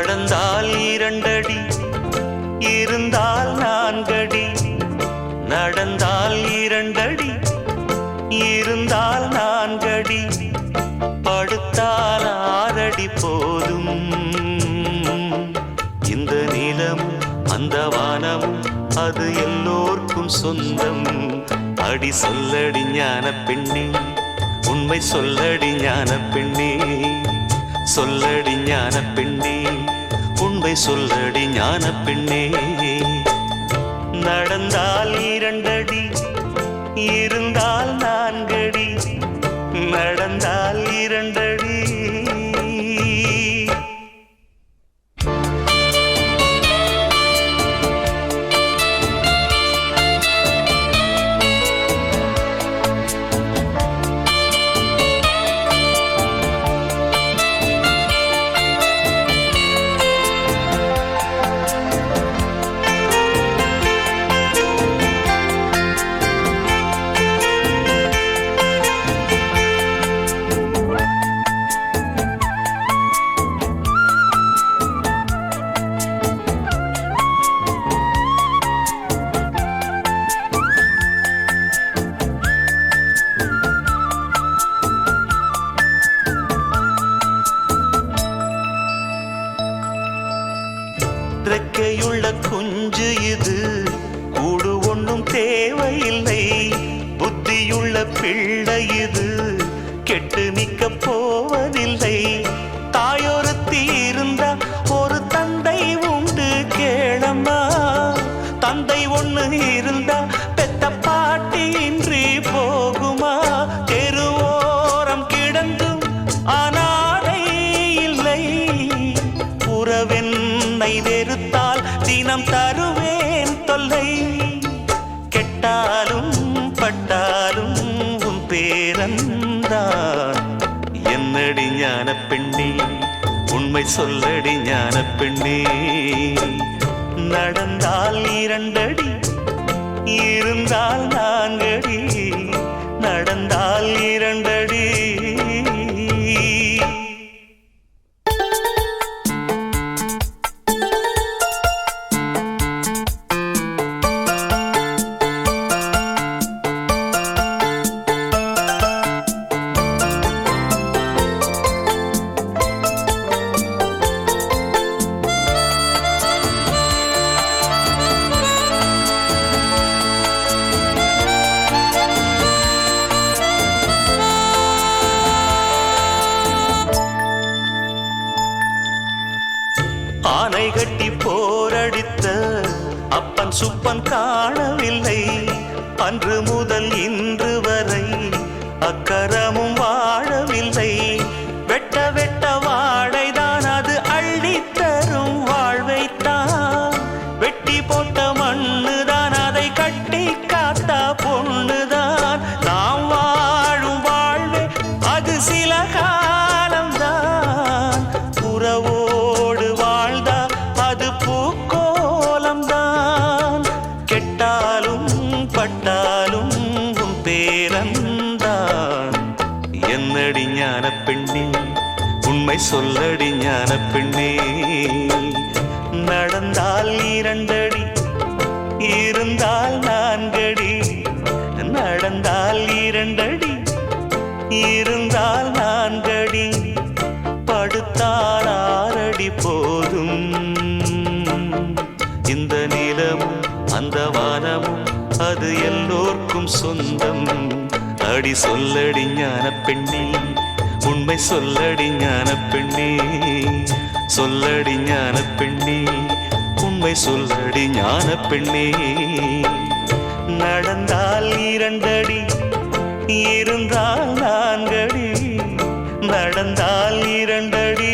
நடந்தால் இரண்டடி, இருந்தால் நான்கடி. நடந்தால் இரண்டடி, இருந்தால் நான்கடி. படுத்தால் ஆறடி போதும். இந்த நிலமும் அந்த வானமும் அது எல்லோர்க்கும் சொந்தம். அடி சொல்லடி ஞான பெண்ணே, உண்மை சொல்லடி ஞான பெண்ணே. சொல்லடி ஞான பெண்ணே, உண்மை சொல்லடி ஞான பெண்ணே. நடந்தால் இரண்டடி, இருந்தால் நான்கடி. நடந்தால் இரண்டடி. இறக்கையுள்ள குஞ்சு இது, கூடு ஒன்றும் தேவையில்லை. புத்தியுள்ள பிள்ளை இது, கெட்டு நிற்க போவதில்லை. தாயொருத்தி இருந்தா ஒரு தந்தை உண்டு கேளம்மா. தந்தை ஒண்ணு இருந்தா பெத்த பாட்டி இன்றி போகுமா? தெருவோரம் கிடந்தும் அனாதை இல்லை. உறவென்னை வெறுத்தால் தினம் தருவேன் தொல்லை. கெட்டாலும் பட்டாலும் உன் பேரந்தான். என்னடி ஞான பெண்ணே, உண்மை சொல்லடி ஞான பெண்ணே. நடந்தால் இரண்டடி, இருந்தால் நான்கடி. நடந்தால் இரண்டடி. ஆனை கட்டி போரடித்த அப்பன் சுப்பன் காணவில்லை. அன்று முதல் இன்று வரை அக்கரமும் வாழவில்லை. வெட்ட வெட்ட வாழைதான் அது அள்ளித்தரும் வாழ்வைத்தான். வெட்டி போட்ட மண்ணுதான் அதை கட்டி காத்தா பொண்ணுதான். நாம் வாழும் வாழ்வே அது சில காலம்தான். உறவோடு வாழ்ந்தா அது பூக்கோலம்தான். கெட்டாலும் பட்டாலும் உன் பேரந்தான். என்னடி ஞான பெண்ணே, உண்மை சொல்லடி ஞான பெண்ணே. நடந்தால் இரண்டடி, இருந்தால் நான்கடி. நடந்தால் இரண்டடி, இருந்தால் நான்கடி. படுத்தால் ஆறடி போதும். இந்த நிலமும் அந்த வானமும் அது எல்லோர்க்கும் சொந்தம். அடி சொல்லடி ஞான பெண்ணே, உண்மை சொல்லடி ஞான பெண்ணே. சொல்லடி ஞான பெண்ணே, உண்மை சொல்லடி ஞான பெண்ணே. நடந்தால் இரண்டடி, இருந்தால் நான்கடி. நடந்தால் இரண்டடி.